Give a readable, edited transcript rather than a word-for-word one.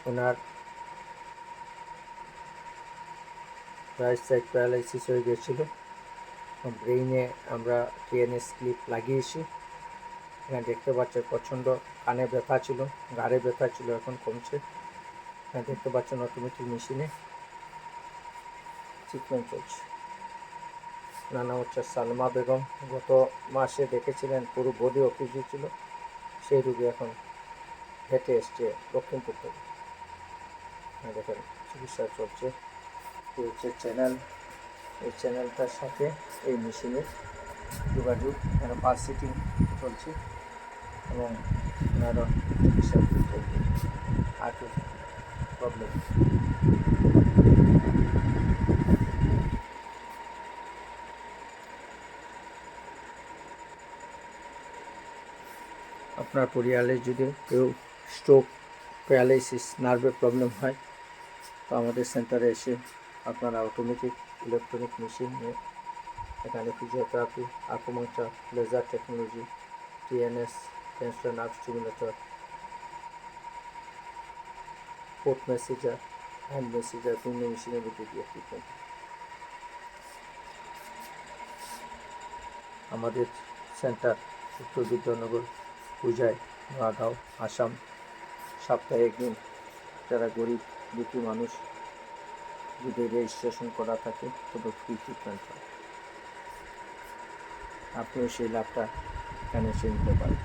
ওনার right side paralysis হয়ে গিয়েছিল। ব্রেইনে আমরা টিএনএস ক্লিপ লাগিয়েছি। এখানে দেখতে পাচ্ছেন প্রচণ্ড কানে ব্যথা ছিল, ঘাড়ে ব্যথা ছিল, এখন কমছে। এখানে দেখতে পাচ্ছেন অটোমেটিক মেশিনে ট্রিটমেন্ট চলছে। ওনার নাম হচ্ছে সালমা বেগম। গত মাসে দেখেছিলেন পুরো বডি অফিসই ছিল, সেই রোগী এখন হেঁটে এসছে লক্ষ্মীপুর থেকে। দেখেন চিকিৎসা চলছে। এই হচ্ছে চ্যানেল, এই চ্যানেলটার সাথে এই মেশিনের যোগাযোগ। এখানে পালস সিটিং চলছে এবং ওনারও চিকিৎসা চলছে হার্টের প্রবলেম। আপনার পরিবারে যদি কেউ স্ট্রোক, প্যারালাইসিস, নার্ভের প্রবলেম হয় তো আমাদের সেন্টারে এসে আপনারা অটোমেটিক ইলেকট্রনিক মেশিন নিয়ে এখানে physiotherapy, acupuncture, laser technology, TNS, transfer nerve stimulator, port massager, hand massager, বিভিন্ন মেশিনের ভিতরে দিয়ে ট্রিটমেন্ট। আমাদের সেন্টার উত্তর বিদ্যানগর, পূজায়, নোয়াগাঁও, আসাম। সপ্তাহে একদিন যারা গরিব দুঃখী মানুষ যদি রেজিস্ট্রেশন করা থাকে তবে ফ্রি ট্রিটমেন্ট হয়। আপনিও সেই লাভটা এখানে এসে নিতে পারেন।